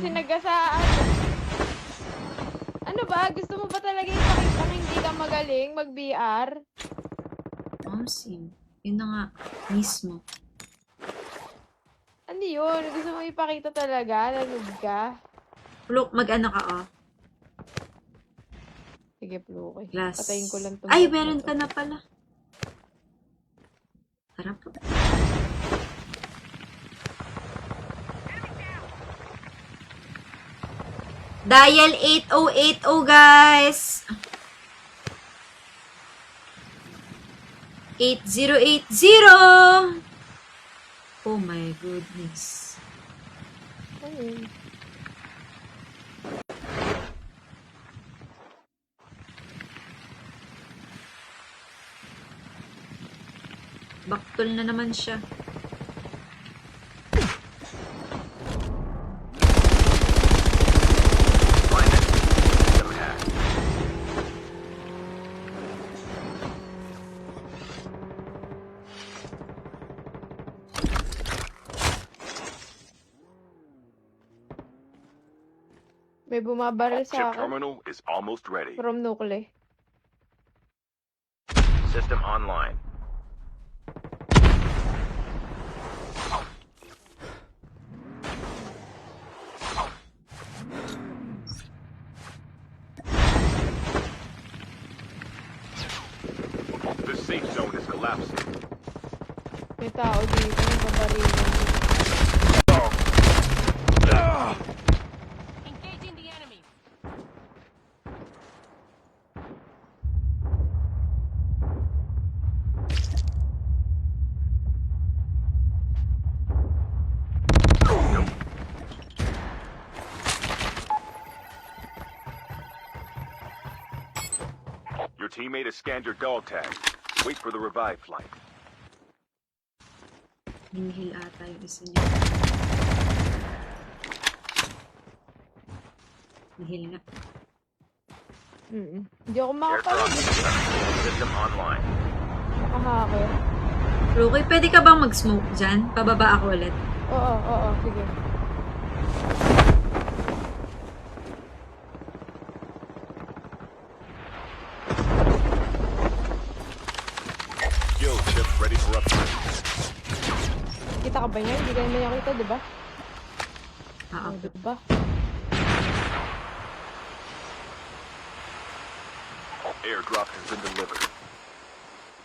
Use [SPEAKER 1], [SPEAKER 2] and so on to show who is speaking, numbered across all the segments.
[SPEAKER 1] kasi nagasaan. Ano ba? Gusto mo ba talaga ipakita hindi ka magaling mag-VR?
[SPEAKER 2] Sim. Yun na nga. Mismo.
[SPEAKER 1] Ano yun? Gusto mo ipakita talaga? Nanood ka?
[SPEAKER 2] Pluk, mag-ano ka, oh.
[SPEAKER 1] Sige, Pluke.
[SPEAKER 2] Glass.
[SPEAKER 1] Patayin ko lang tong
[SPEAKER 2] Ay,
[SPEAKER 1] bot na
[SPEAKER 2] meron
[SPEAKER 1] to.
[SPEAKER 2] ka na pala. Tara po. Dial 8080, guys. 8080. Oh my goodness.
[SPEAKER 1] Ano yun?
[SPEAKER 2] Baktol na naman siya.
[SPEAKER 1] May bumabaril
[SPEAKER 3] Chip
[SPEAKER 1] sa akin.
[SPEAKER 3] terminal is almost ready.
[SPEAKER 1] From nuclear.
[SPEAKER 3] System online. The safe zone is collapsing.
[SPEAKER 1] May tao dito. May babarilan.
[SPEAKER 4] Engaging the enemy.
[SPEAKER 3] Your teammate has scanned your dog tag. Wait for the revive flight.
[SPEAKER 2] Hinihil ata yung isa niya. Hinihil nga.
[SPEAKER 1] Hindi ako makapala.
[SPEAKER 3] Aircraft system online.
[SPEAKER 1] Makahacker.
[SPEAKER 2] Rookie, pwede ka bang mag-smoke dyan? Pababa ako ulit.
[SPEAKER 1] Oo. Sige.
[SPEAKER 3] Skill chip ready for upgrade.
[SPEAKER 1] Kita ka ba niya? Hindi ka naman niya kita, di ba?
[SPEAKER 2] Oo.
[SPEAKER 1] Diba?
[SPEAKER 3] Airdrop has been delivered.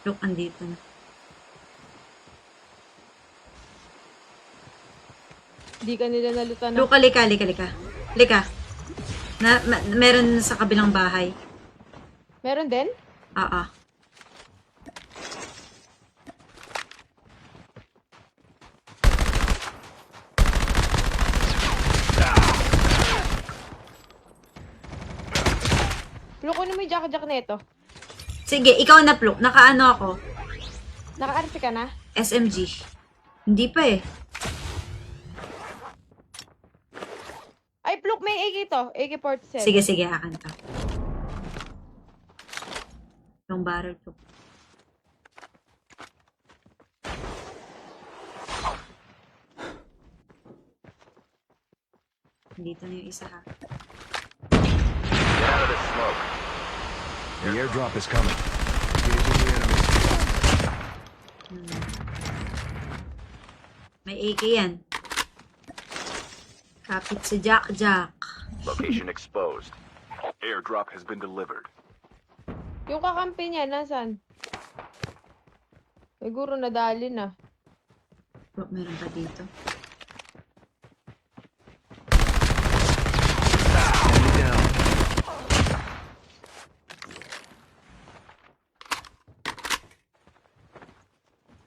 [SPEAKER 2] Look, andito na.
[SPEAKER 1] Hindi ka nila nalutan na.
[SPEAKER 2] Look, halika. Halika. Meron sa kabilang bahay.
[SPEAKER 1] Meron din?
[SPEAKER 2] Oo.
[SPEAKER 1] Pluke, ano mo yung jack-jack na ito?
[SPEAKER 2] Sige, ikaw na, Pluk. Nakaano ako?
[SPEAKER 1] Naka-RP ka na?
[SPEAKER 2] SMG. Hindi pa eh.
[SPEAKER 1] Ay, Pluke, may AK to. AK-47.
[SPEAKER 2] Sige, akan to. Yung barrel ko. Dito na yung isa ha.
[SPEAKER 3] Get out of this smoke.
[SPEAKER 5] The airdrop is coming. Engaging the enemy.
[SPEAKER 2] May AK yan. Kapit si Jack.
[SPEAKER 3] Location exposed. Airdrop has been delivered.
[SPEAKER 1] Yung kakampi niya, nasan? Siguro nadali na.
[SPEAKER 2] Bro, meron pa dito.
[SPEAKER 5] Enemy down.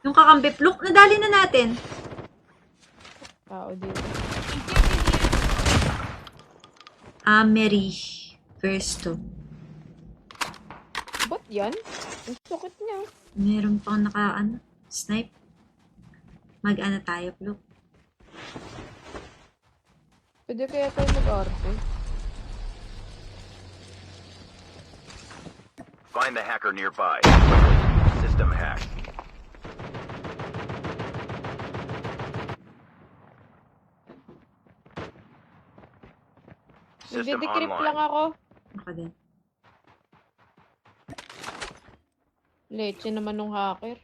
[SPEAKER 2] Yung kakampi, Pluk, nadali na natin.
[SPEAKER 1] Tao dito.
[SPEAKER 2] Mary. First to.
[SPEAKER 1] Ba't yan? Ang sakit niya.
[SPEAKER 2] Meron pang snipe. Mag-ano tayo, Pluk.
[SPEAKER 1] Pwede kaya tayo mag-RP?
[SPEAKER 3] Find the hacker nearby. System hack. System
[SPEAKER 1] Nagde-decrypt lang
[SPEAKER 3] online.
[SPEAKER 1] ako.
[SPEAKER 2] Ako din.
[SPEAKER 1] Leche naman nung hacker.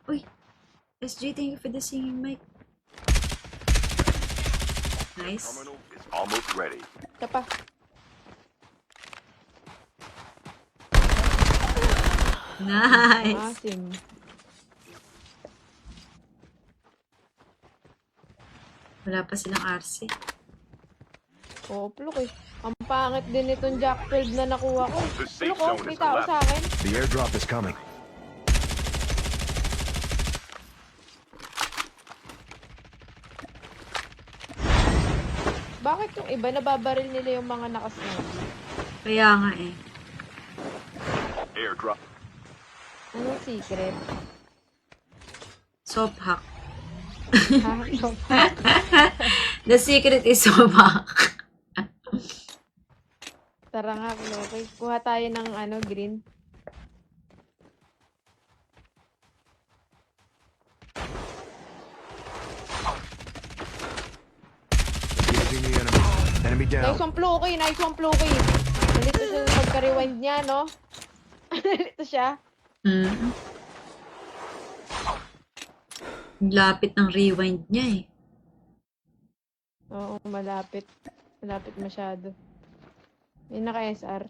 [SPEAKER 2] Uy! SJ, thank you for the singing mic. Nice.
[SPEAKER 3] Terminal is almost ready.
[SPEAKER 1] Ika pa.
[SPEAKER 2] Nice!
[SPEAKER 1] Asim.
[SPEAKER 2] Wala pa silang RC.
[SPEAKER 1] Oo, pluk eh. Ang pangit din itong Jack 12 na nakuha ko.
[SPEAKER 3] The safe
[SPEAKER 1] Pluk oh,
[SPEAKER 3] zone
[SPEAKER 1] may
[SPEAKER 3] is
[SPEAKER 1] tao sa akin.
[SPEAKER 5] The airdrop is coming.
[SPEAKER 1] Bakit yung iba nababaril nila yung mga nakasnabi?
[SPEAKER 2] Kaya nga eh.
[SPEAKER 3] Airdrop.
[SPEAKER 1] Anong secret?
[SPEAKER 2] Soft hack.
[SPEAKER 1] Ha? So,
[SPEAKER 2] The secret is soft hack.
[SPEAKER 1] tara nga, okay. Kuha tayo ng green.
[SPEAKER 5] Engaging the enemy. Enemy
[SPEAKER 1] Nice
[SPEAKER 5] down.
[SPEAKER 1] one, Pluky. Nice one, Pluky. Nalito siya sa pagka-rewind niya, no? Nalito siya.
[SPEAKER 2] Mm. Lapit ng rewind niya eh.
[SPEAKER 1] Oo, malapit. Malapit masyado. May naka-SR.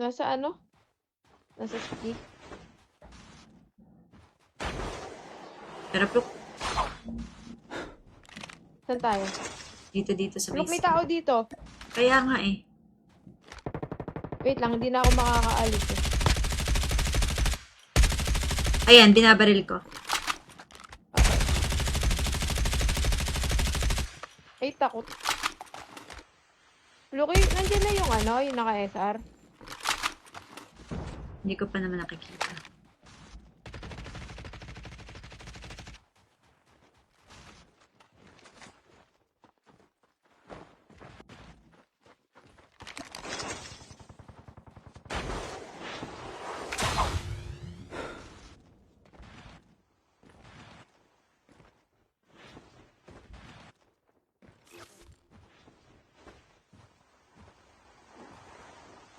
[SPEAKER 1] Nasa ano? Nasa ski.
[SPEAKER 2] Pero pluk,
[SPEAKER 1] Saan tayo?
[SPEAKER 2] dito sa
[SPEAKER 1] Look, may
[SPEAKER 2] base.
[SPEAKER 1] tao dito.
[SPEAKER 2] Kaya nga eh.
[SPEAKER 1] Wait lang, hindi na ako makakaalis eh.
[SPEAKER 2] Ayan, binabaril ko.
[SPEAKER 1] Ay, takot. Look, nandiyan na yung yung naka-SR.
[SPEAKER 2] Hindi ko pa naman nakikita.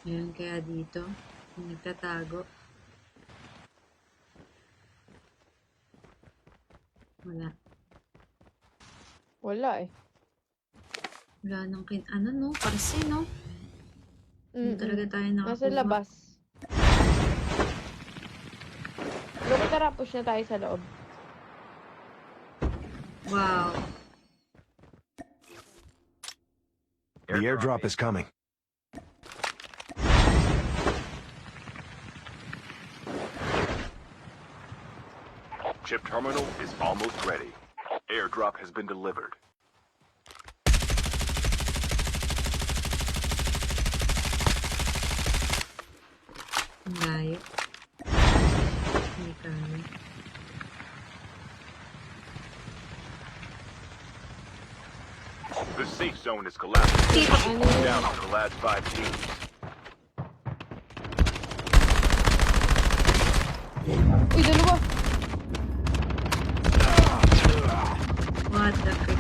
[SPEAKER 2] Ayan, kaya dito, yung nagtatago. Wala.
[SPEAKER 1] Wala eh.
[SPEAKER 2] Wala nang no? Parsi, no? Hindi talaga tayo nakakuha.
[SPEAKER 1] Nasa labas. Look, tara, push na tayo sa loob.
[SPEAKER 2] Wow.
[SPEAKER 5] The airdrop is coming.
[SPEAKER 3] Chip terminal is almost ready. Airdrop has been delivered.
[SPEAKER 2] Ang layo. Hindi kaya.
[SPEAKER 3] The safe zone is collapsing.
[SPEAKER 1] Ano yun?
[SPEAKER 3] Down to the last 5 teams.
[SPEAKER 1] Uy, dalawa!
[SPEAKER 2] What the frick?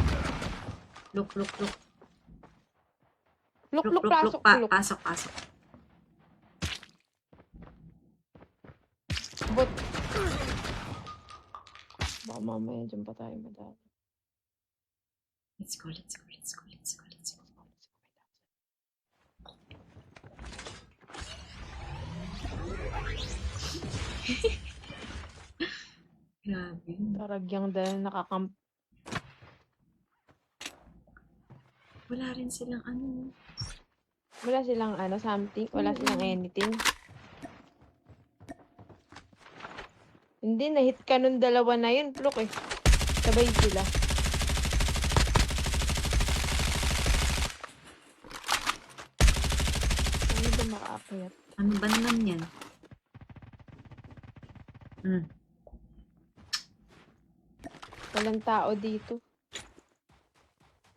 [SPEAKER 2] Look.
[SPEAKER 1] Look,
[SPEAKER 2] Look,
[SPEAKER 1] look, pasok, look.
[SPEAKER 2] Pasok.
[SPEAKER 1] Bot. Baka mamaya dyan pa tayo madami.
[SPEAKER 2] Let's go. Grabe.
[SPEAKER 1] Taragyang dahil nakakamp.
[SPEAKER 2] Wala rin silang
[SPEAKER 1] Wala silang something. Wala silang anything. Hindi, na-hit ka nung dalawa na yun, Pluk eh. Sabay sila. Ano ba makaakyat?
[SPEAKER 2] Ano ba naman yan?
[SPEAKER 1] Walang tao dito.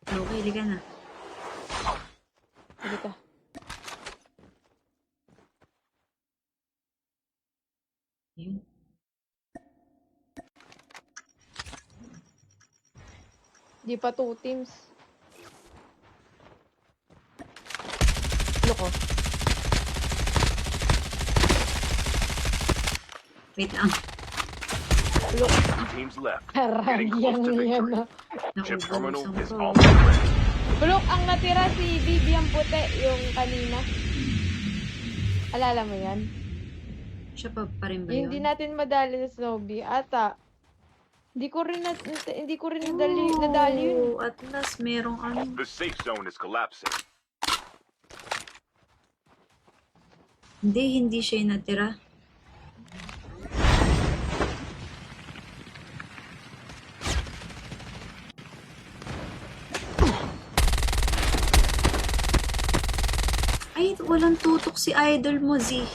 [SPEAKER 2] Okay, liga na.
[SPEAKER 1] Sige ka.
[SPEAKER 2] Yun.
[SPEAKER 1] Di pa 2 teams. Loko.
[SPEAKER 2] Wait lang.
[SPEAKER 1] Loko.
[SPEAKER 3] 2 teams left.
[SPEAKER 1] Karang
[SPEAKER 3] Getting close
[SPEAKER 1] yan
[SPEAKER 3] to
[SPEAKER 1] yan.
[SPEAKER 3] victory.
[SPEAKER 1] No?
[SPEAKER 3] Chip terminal
[SPEAKER 2] Naubusan
[SPEAKER 3] is
[SPEAKER 2] ko.
[SPEAKER 3] almost ready.
[SPEAKER 1] Bulok, ang natira si Bibi ang puti, yung kanina. Alala mo yan?
[SPEAKER 2] Siya pa rin ba
[SPEAKER 1] Yung
[SPEAKER 2] yun?
[SPEAKER 1] hindi natin madali sa Snowbie. Ata. Hindi ko rin nadali yun.
[SPEAKER 2] Oh, at last merong ano.
[SPEAKER 3] The safe zone is collapsing.
[SPEAKER 2] Hindi siya yung natira. Ay, walang tutok si idol mo, Z.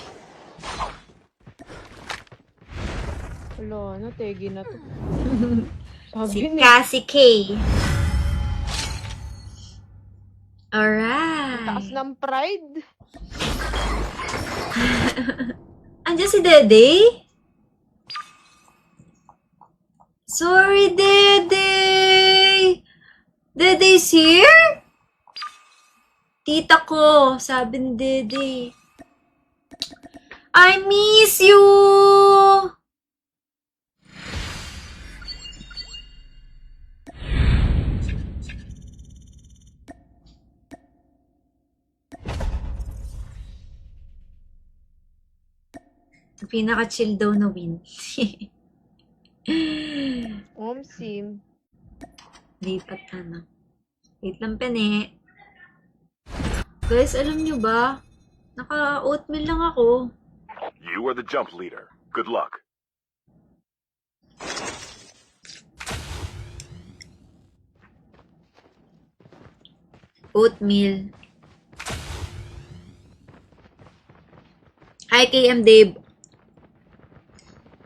[SPEAKER 1] Wala na, tegi na to.
[SPEAKER 2] Si
[SPEAKER 1] Sabi ni.
[SPEAKER 2] Cassie K.
[SPEAKER 1] Taas
[SPEAKER 2] Alright.
[SPEAKER 1] ng pride.
[SPEAKER 2] Andiyan si Dede? Sorry, Dede! Dede's here? Tita ko, sabi ni Dede. I miss you! Pinaka-chill daw na win.
[SPEAKER 1] Sim.
[SPEAKER 2] Lipat na. Wait lang, pene. Guys, alam nyo ba? Naka-oatmeal lang ako.
[SPEAKER 3] You are the jump leader. Good luck.
[SPEAKER 2] Oatmeal. Hi, KM Dave.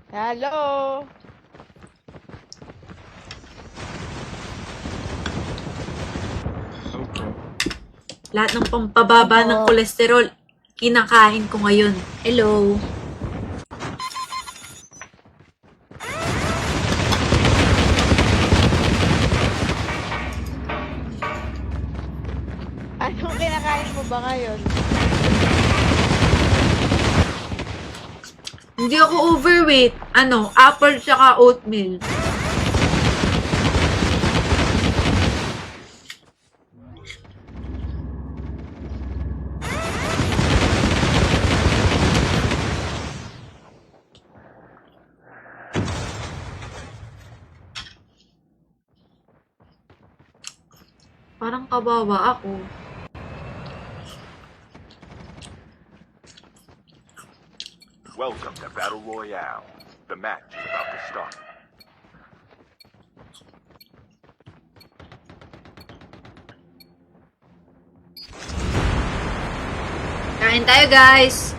[SPEAKER 1] Hello.
[SPEAKER 5] Okay.
[SPEAKER 2] Lahat ng pampababa ng
[SPEAKER 1] Oo.
[SPEAKER 2] kolesterol, kinakain ko ngayon. Hello.
[SPEAKER 1] Anong kinakain mo ba ngayon?
[SPEAKER 2] Hindi ako overweight. Ano, apple tsaka oatmeal. Parang kawawa ako.
[SPEAKER 3] Welcome to Battle Royale. The match is about to start.
[SPEAKER 2] Kain tayo, guys!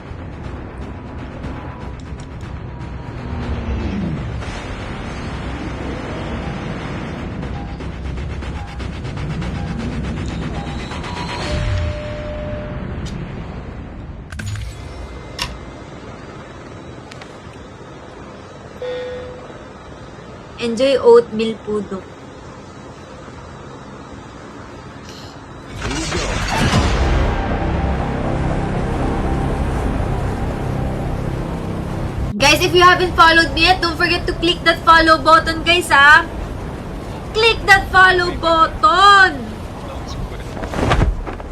[SPEAKER 2] Enjoy oatmeal pudo.
[SPEAKER 5] Here we go.
[SPEAKER 2] Guys, if you haven't followed me yet, don't forget to click that follow button, guys, ha? Click that follow button!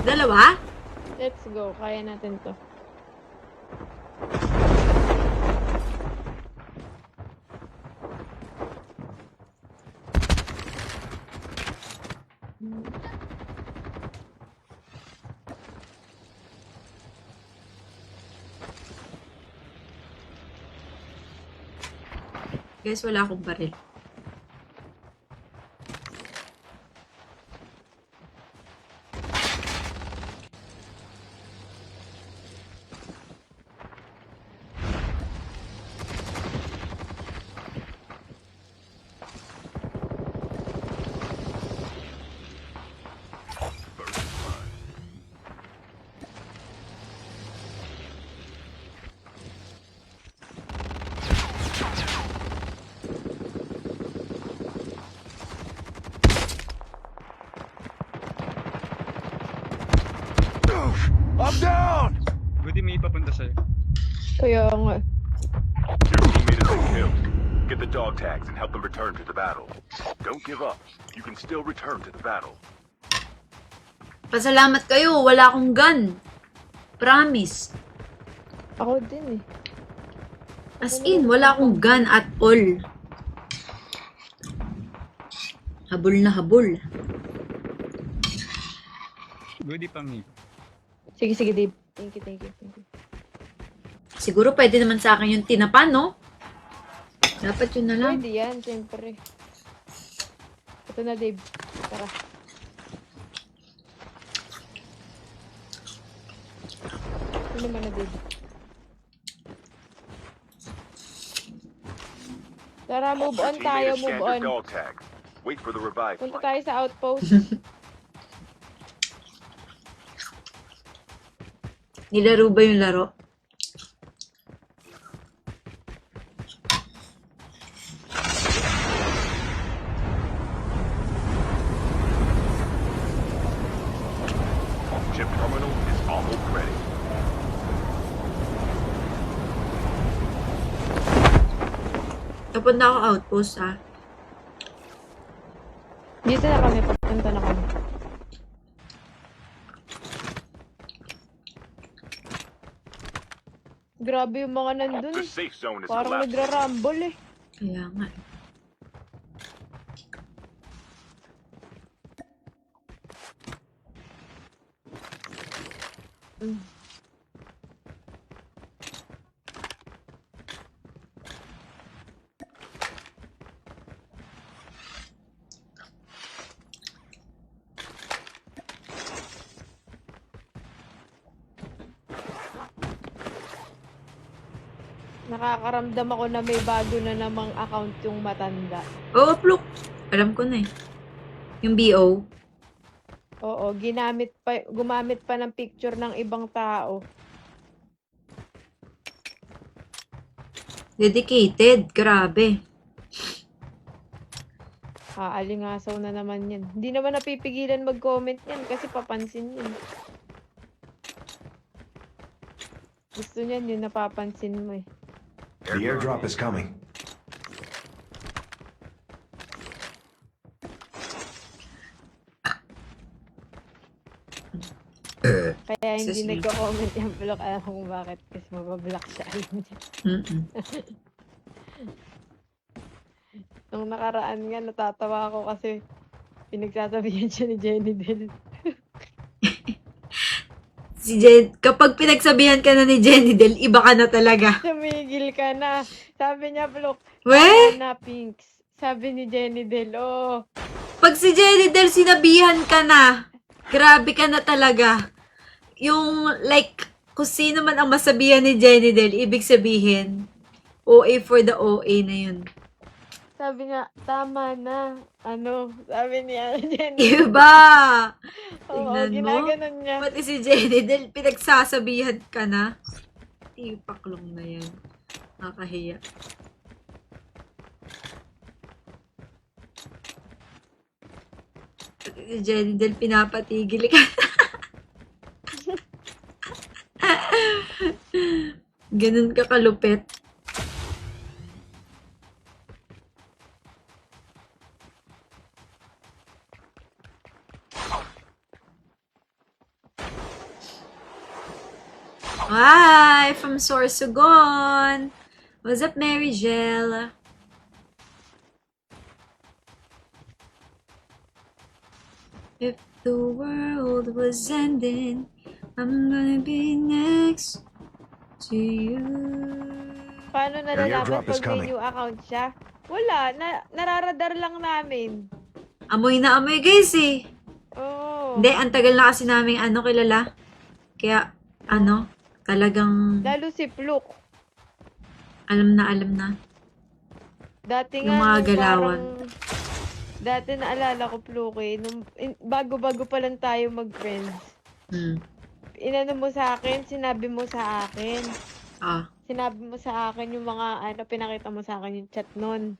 [SPEAKER 2] Dalawa?
[SPEAKER 1] Let's go. Kaya natin to.
[SPEAKER 2] Guys, wala akong baril.
[SPEAKER 1] Kaya nga.
[SPEAKER 3] Your teammate has been killed. Get the dog tags and help them return to the battle. Don't give up. You can still return to the battle.
[SPEAKER 2] Pasalamat kayo, wala akong gun. Promise.
[SPEAKER 1] Ako din eh.
[SPEAKER 2] As in, wala akong gun at all. Habol na habol.
[SPEAKER 4] Goodie pa me.
[SPEAKER 1] Sige, sige, Dave. Thank you, thank you, thank you.
[SPEAKER 2] Siguro pwede naman sa akin yung tinapan, no? Dapat yun na lang.
[SPEAKER 1] Pwede yan, siyempre. Ito na, Dave. Tara. Ito naman na, Dave. Tara, move
[SPEAKER 3] Your
[SPEAKER 1] on tayo,
[SPEAKER 3] teammate has
[SPEAKER 1] move
[SPEAKER 3] scanned your
[SPEAKER 1] on.
[SPEAKER 3] dog tags. Wait for the revive
[SPEAKER 1] Punta
[SPEAKER 3] flight.
[SPEAKER 1] tayo sa outpost.
[SPEAKER 2] Nilaro ba yung laro?
[SPEAKER 3] Chip terminal is almost ready.
[SPEAKER 2] Tapos na ako outpost, ah.
[SPEAKER 1] Dito na kami, papunta na kami. Grabe yung mga nandun
[SPEAKER 3] The
[SPEAKER 1] eh.
[SPEAKER 3] safe zone is
[SPEAKER 1] Parang
[SPEAKER 3] collapsing.
[SPEAKER 1] nagra-rumble eh.
[SPEAKER 2] Kaya nga.
[SPEAKER 1] Nakakaramdam ako na may bago na namang account yung matanda.
[SPEAKER 2] Oo, Pluk. Alam ko na eh. Yung BO.
[SPEAKER 1] Oo, gumamit pa ng picture ng ibang tao.
[SPEAKER 2] Dedicated. Grabe.
[SPEAKER 1] Alingasaw na naman yan. Hindi naman napipigilan mag-comment yan kasi papansin yun. Gusto niyan yun, napapansin mo eh.
[SPEAKER 5] The airdrop is coming.
[SPEAKER 1] Kaya hindi
[SPEAKER 2] Excuse me.
[SPEAKER 1] nagko-comment yung block. Alam ko kung bakit. Kasi mabablock siya. Alam niya.
[SPEAKER 2] Mm-mm.
[SPEAKER 1] Nung nakaraan nga, natatawa ako kasi pinagsasabihan siya ni Jenny Del.
[SPEAKER 2] Kapag pinagsabihan ka na ni Jenny Del, iba ka na talaga.
[SPEAKER 1] Tumigil ka na. Sabi niya, block.
[SPEAKER 2] We?
[SPEAKER 1] Na pinks. Sabi ni Jenny Del, oh.
[SPEAKER 2] Pag si Jenny Del, sinabihan ka na. Grabe ka na talaga. Yung, like, kung sino man ang masabihan ni Jenny Del, ibig sabihin, OA for the OA na yun.
[SPEAKER 1] Sabi niya, tama na. Ano? Sabi niya, Jenny Del.
[SPEAKER 2] Iba!
[SPEAKER 1] Oo,
[SPEAKER 2] Tingnan mo.
[SPEAKER 1] ginaganon niya.
[SPEAKER 2] Pati si Jenny Del, pinagsasabihan ka na. Ipaklong na yan. Nakakahiya. Pati si Jenny Del, pinapatigil ka. Ganun ka kalupit. Hi, from Sorsogon. What's up, Mary Gel? If the world was ending, I'm gonna be next to you.
[SPEAKER 1] Paano
[SPEAKER 5] The
[SPEAKER 1] nalalaman
[SPEAKER 5] airdrop is
[SPEAKER 1] pag may
[SPEAKER 5] coming.
[SPEAKER 1] new account siya? Wala. Nararadar lang namin.
[SPEAKER 2] Amoy na amoy, guys, eh.
[SPEAKER 1] Oo.
[SPEAKER 2] Hindi, ang tagal na kasi namin kilala. Kaya, talagang
[SPEAKER 1] Lalo si Pluk.
[SPEAKER 2] alam na.
[SPEAKER 1] Dati
[SPEAKER 2] Yung
[SPEAKER 1] nga,
[SPEAKER 2] mga
[SPEAKER 1] nung
[SPEAKER 2] galawan.
[SPEAKER 1] Dati naalala ko, Pluk, eh. Bago-bago pa lang tayo mag-friends. Inano mo sa akin, sinabi mo sa akin. Sinabi mo sa akin yung mga, pinakita mo sa akin yung chat nun.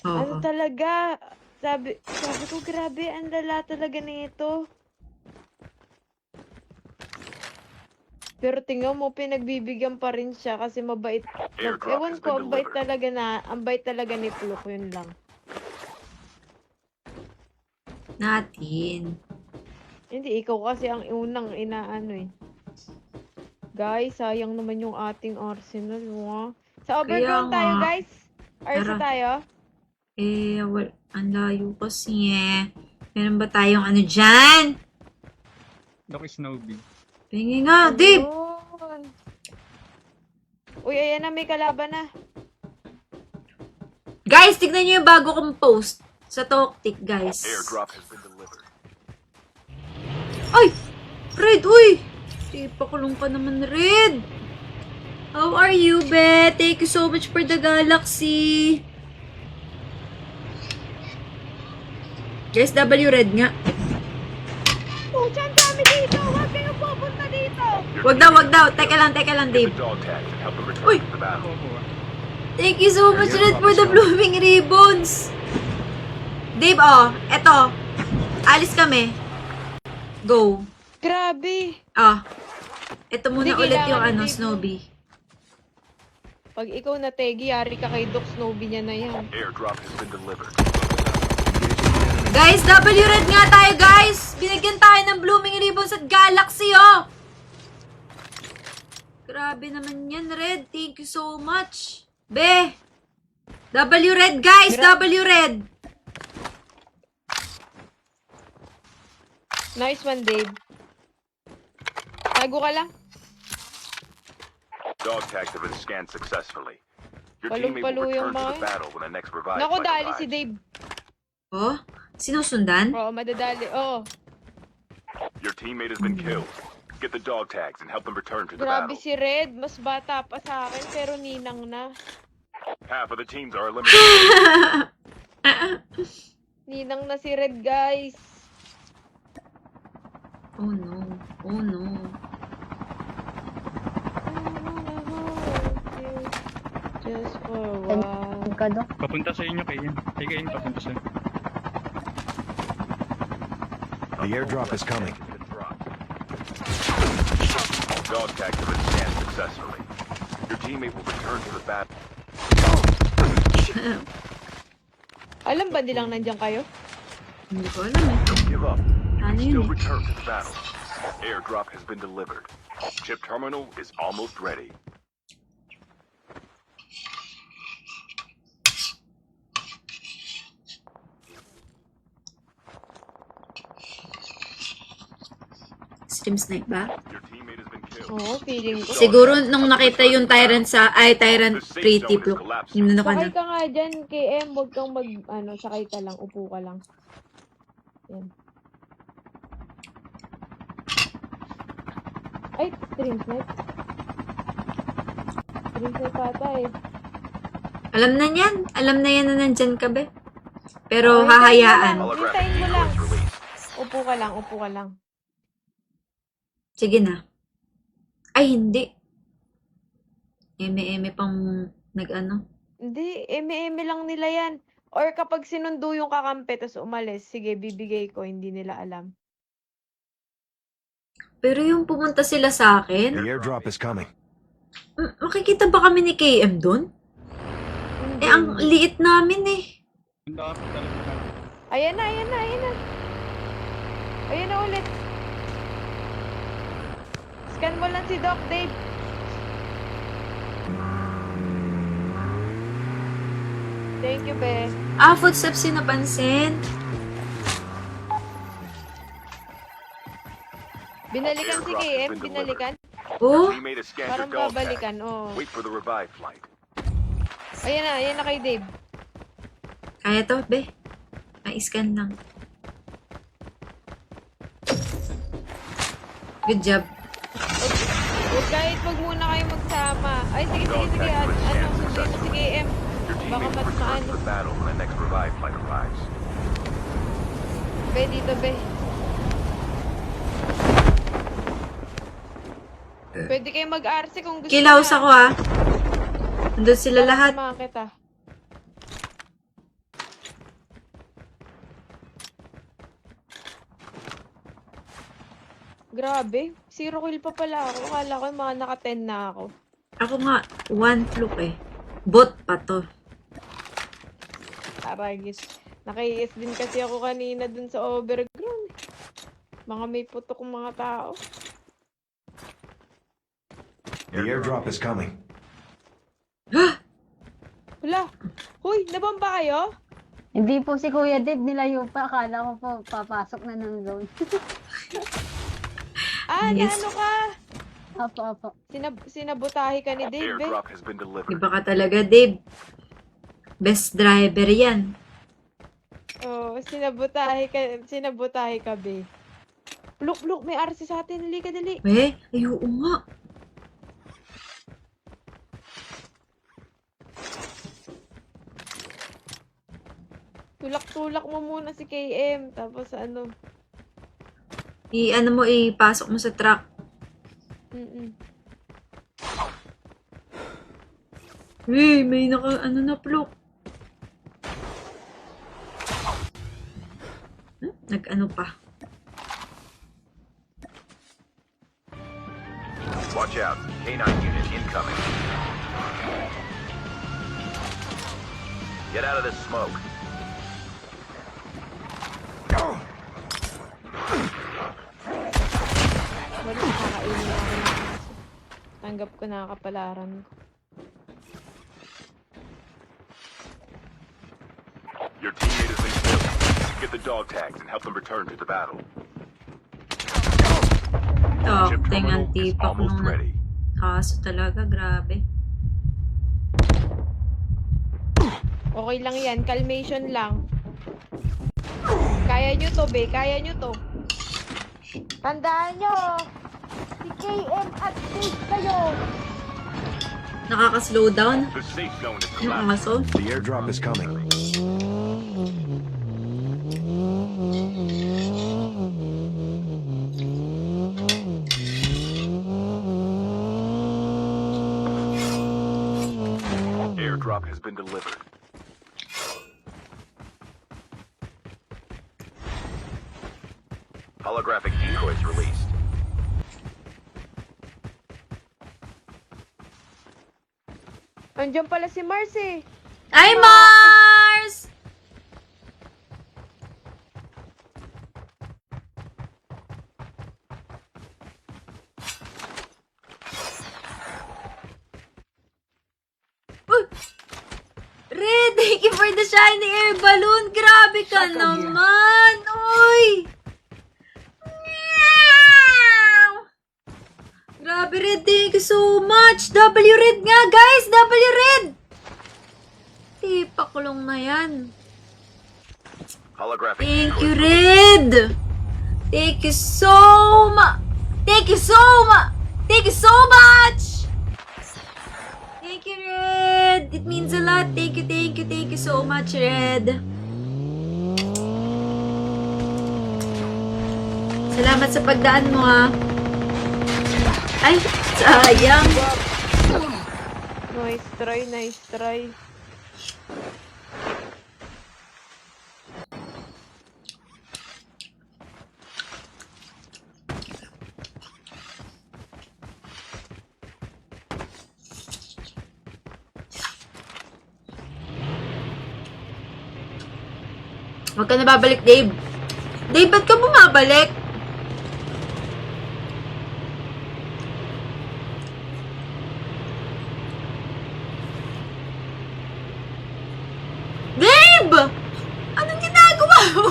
[SPEAKER 1] Ano
[SPEAKER 2] Oo.
[SPEAKER 1] talaga? Sabi ko, grabe, ang lala talaga nito. Pero tingnan mo, pinagbibigyan pa rin siya kasi mabait.
[SPEAKER 3] Airdrop
[SPEAKER 1] Ewan
[SPEAKER 3] has
[SPEAKER 1] ko,
[SPEAKER 3] been
[SPEAKER 1] ang bait
[SPEAKER 3] delivered.
[SPEAKER 1] talaga ni Fluke, yun lang.
[SPEAKER 2] Natin.
[SPEAKER 1] Hindi, ikaw kasi ang unang inaano eh. Guys, sayang naman yung ating Arsenal, oh. Sa overground
[SPEAKER 2] Kaya
[SPEAKER 1] tayo,
[SPEAKER 2] nga.
[SPEAKER 1] guys. Arsa
[SPEAKER 2] Tara.
[SPEAKER 1] tayo.
[SPEAKER 2] Ang layo kasi eh. Meron ba tayong ano dyan?
[SPEAKER 4] Doc Snowbee.
[SPEAKER 2] Tingin nga, Dave!
[SPEAKER 1] Ayun. Uy, ayan na, may kalaban na.
[SPEAKER 2] Guys, tignan nyo yung bago kong post sa Toktik, guys.
[SPEAKER 3] Airdrop has been delivered.
[SPEAKER 2] Ay! Red, uy! Pakulong ka naman, Red! How are you, be? Thank you so much for the galaxy. Guys, W Red nga.
[SPEAKER 1] Oh, dyan dami dito. Huwag kayong pupunta dito.
[SPEAKER 2] Wag daw. Teka lang,
[SPEAKER 3] Get
[SPEAKER 2] Dave.
[SPEAKER 3] the dog tags and help them return
[SPEAKER 2] Uy!
[SPEAKER 3] to the battle.
[SPEAKER 2] Thank you so much, Red, for the blooming ribbons. Dave, oh, eto. Alis kami. Go.
[SPEAKER 1] Grabe.
[SPEAKER 2] Ito muna
[SPEAKER 1] Hindi,
[SPEAKER 2] ulit
[SPEAKER 1] kailangan
[SPEAKER 2] yung
[SPEAKER 1] ni
[SPEAKER 2] ano,
[SPEAKER 1] Dave
[SPEAKER 2] Snowbee.
[SPEAKER 1] Pag ikaw na Tegi, yari ka kay Doc Snowbee niya na yan.
[SPEAKER 3] Airdrop has been delivered.
[SPEAKER 2] Guys, W Red nga tayo, guys! Binigyan tayo ng blooming ribbons at galaxy, oh! Grabe naman yan, Red. Thank you so much. Be! W Red, guys! W Red!
[SPEAKER 1] Nice one, Dave. Tago ka lang.
[SPEAKER 3] Dog tags have been scanned successfully. Your teammate
[SPEAKER 1] Palong-palo
[SPEAKER 3] will
[SPEAKER 1] yung
[SPEAKER 3] return to the
[SPEAKER 1] mga-
[SPEAKER 3] battle when the next revive
[SPEAKER 1] Naku,
[SPEAKER 3] flight
[SPEAKER 1] dali si
[SPEAKER 3] arrives.
[SPEAKER 1] Dave.
[SPEAKER 2] Oh? Sinusundan?
[SPEAKER 1] Oo, madadali. Oo.
[SPEAKER 3] Your teammate has been killed. Get the dog tags and help them return to the
[SPEAKER 1] Grabe
[SPEAKER 3] battle.
[SPEAKER 1] si Red. Mas bata pa sa akin, pero ninang na.
[SPEAKER 3] Half of the teams are eliminated.
[SPEAKER 1] Ninang na si Red, guys.
[SPEAKER 2] Oh no. Oh no.
[SPEAKER 1] Just for a while.
[SPEAKER 4] Papunta sa inyo, Kayan. Kay Kayan, papunta sa
[SPEAKER 5] The airdrop is coming.
[SPEAKER 3] Dog tags have been scanned successfully. Your teammate will return to the battle.
[SPEAKER 1] Alam ba nilang nandiyan kayo?
[SPEAKER 2] Hindi ko alam eh.
[SPEAKER 3] Don't give up. You
[SPEAKER 2] Ano
[SPEAKER 3] can
[SPEAKER 2] yun
[SPEAKER 3] still
[SPEAKER 2] eh?
[SPEAKER 3] return to the battle. Airdrop has been delivered. Chip terminal is almost ready.
[SPEAKER 2] Stream snipe ba?
[SPEAKER 3] Your teammate has been killed.
[SPEAKER 1] Oo, feeling ko.
[SPEAKER 2] Siguro nung nakita yung Tyrant Tyrant Pretty Pluk. Yung ano ka
[SPEAKER 1] Sakay
[SPEAKER 2] na.
[SPEAKER 1] ka nga dyan, KM. Huwag kang sakay ka lang. Upo ka lang. Yan. Ay, stream snipe. Stream snipe ata eh.
[SPEAKER 2] Alam na yan. Alam na yan na nandyan ka, be. Pero
[SPEAKER 1] Oh,
[SPEAKER 2] hahayaan.
[SPEAKER 3] Holographic
[SPEAKER 1] Hintayin mo lang.
[SPEAKER 3] decoys released.
[SPEAKER 1] Upo ka lang, upo ka lang.
[SPEAKER 2] Sige na. Ay, hindi. Eme-eme pang nag-ano.
[SPEAKER 1] Hindi, eme-eme lang nila yan. Or kapag sinundo yung kakampi, tapos umalis, sige, bibigay ko, hindi nila alam.
[SPEAKER 2] Pero yung pumunta sila sa
[SPEAKER 5] The
[SPEAKER 2] akin,
[SPEAKER 5] airdrop is coming.
[SPEAKER 2] makikita ba kami ni KM doon? Eh, ang liit namin eh.
[SPEAKER 4] Ang dami talaga.
[SPEAKER 1] Ayan na, ayan na, ayan na. Ayan na ulit. Scan mo lang si Doc, Dave. Thank you, be.
[SPEAKER 2] Footsteps yung napansin.
[SPEAKER 1] Binalikan si KM, binalikan.
[SPEAKER 2] Oh,
[SPEAKER 3] Teammate has scanned your
[SPEAKER 1] Parang
[SPEAKER 3] dog tag.
[SPEAKER 1] babalikan, oh.
[SPEAKER 3] Wait for the revive flight.
[SPEAKER 1] Ayan na kay Dave.
[SPEAKER 2] kaya to, be. Ay, scan lang. Good job.
[SPEAKER 1] Kahit wag muna kayo magsama. Ay, sige, sige. Sundin mo si KM.
[SPEAKER 3] Your
[SPEAKER 1] Baka
[SPEAKER 3] teammate will
[SPEAKER 1] mas
[SPEAKER 3] return to
[SPEAKER 1] maano.
[SPEAKER 3] the battle when the next revive flight arrives.
[SPEAKER 1] Be, dito, be. Pwede kayo mag-RC kung gusto
[SPEAKER 2] Kilaos
[SPEAKER 1] niya.
[SPEAKER 2] ako Nandun sila lahat.
[SPEAKER 1] Samahan kita. Grabe. 0 kill pa pala ako. Akala ko mga naka-10 na ako.
[SPEAKER 2] Ako nga, 1 fluke eh. Bot pa to.
[SPEAKER 1] Aragis. Naki-ES din kasi ako kanina dun sa overground. Mga may putok ng mga tao.
[SPEAKER 5] The airdrop is coming.
[SPEAKER 1] Wala. Huy, nabamba kayo?
[SPEAKER 6] Hindi po si Kuya Dave nilayo pa. Akala ko po papasok na ng zone.
[SPEAKER 2] Yes.
[SPEAKER 1] Naano ka?
[SPEAKER 6] Apo.
[SPEAKER 1] Sinabotahe ka ni Dave eh.
[SPEAKER 3] Airdrop has been delivered.
[SPEAKER 2] Iba ka talaga, Dave. Best driver yan.
[SPEAKER 1] Oo, sinabotahe ka, be. Look, may RC sa atin. Dali ka, dali.
[SPEAKER 2] Ay, oo nga.
[SPEAKER 1] Tulak-tulak mo muna si KM. Tapos ano.
[SPEAKER 2] Ano mo, ipasok mo sa truck. May ano na plok. Nag-ano pa.
[SPEAKER 3] Watch out. K9 unit incoming. Get out of this smoke.
[SPEAKER 1] Wala, nakakainin ako ng aso. Tanggap ko na kapalaran ko.
[SPEAKER 3] Your teammate has been killed. Get the dog tags and help them return to the battle. Chip terminal is
[SPEAKER 2] Tipak
[SPEAKER 3] almost
[SPEAKER 2] nung
[SPEAKER 3] ready.
[SPEAKER 2] kaso talaga, grabe.
[SPEAKER 1] Okay lang yan. Calmation lang. Kaya nyo to, be. Kaya nyo to. Tandaan nyo. Si KM at Dave kayo.
[SPEAKER 2] Nakaka-slow down
[SPEAKER 3] The safe zone is
[SPEAKER 2] yung
[SPEAKER 3] collapsed.
[SPEAKER 2] aso.
[SPEAKER 5] The airdrop is coming.
[SPEAKER 3] Airdrop has been delivered. Holographic decoys released.
[SPEAKER 1] Andiyan pala si Mars eh.
[SPEAKER 2] Ay, Mars! Uy! Red, thank you for the shiny air balloon. Grabe ka naman. Uy! Meow! Grabe, Red. Thank you so much. W Red nga, guys. W Red. Tipakulong na yan.
[SPEAKER 3] Holographic
[SPEAKER 2] Thank you,
[SPEAKER 3] decoys
[SPEAKER 2] Red. Thank you so much. Thank you so much. Thank you so much. Thank you, Red. It means a lot. Thank you so much, Red. Salamat sa pagdaan mo, ha. Ay, sayang.
[SPEAKER 1] Nice try.
[SPEAKER 2] Huwag ka na babalik, Dave. Dave, ba't ka bumabalik? Dave! Anong ginagawa mo?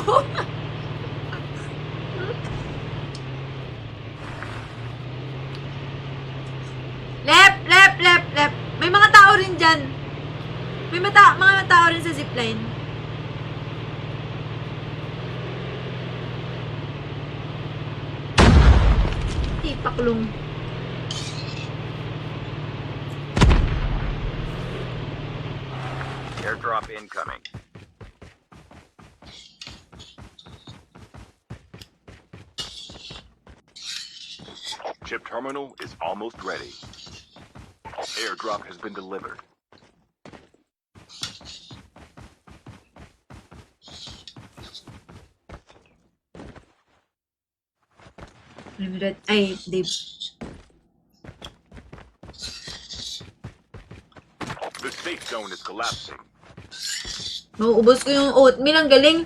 [SPEAKER 2] Left. May mga tao rin dyan. May mga tao rin sa zipline. Tipaklong.
[SPEAKER 3] Airdrop incoming. Chip terminal is almost ready. Airdrop has been delivered.
[SPEAKER 2] Limited. Ay, Dave.
[SPEAKER 3] The safe zone is collapsing.
[SPEAKER 2] Mauubos ko yung oatmeal. Ang galing.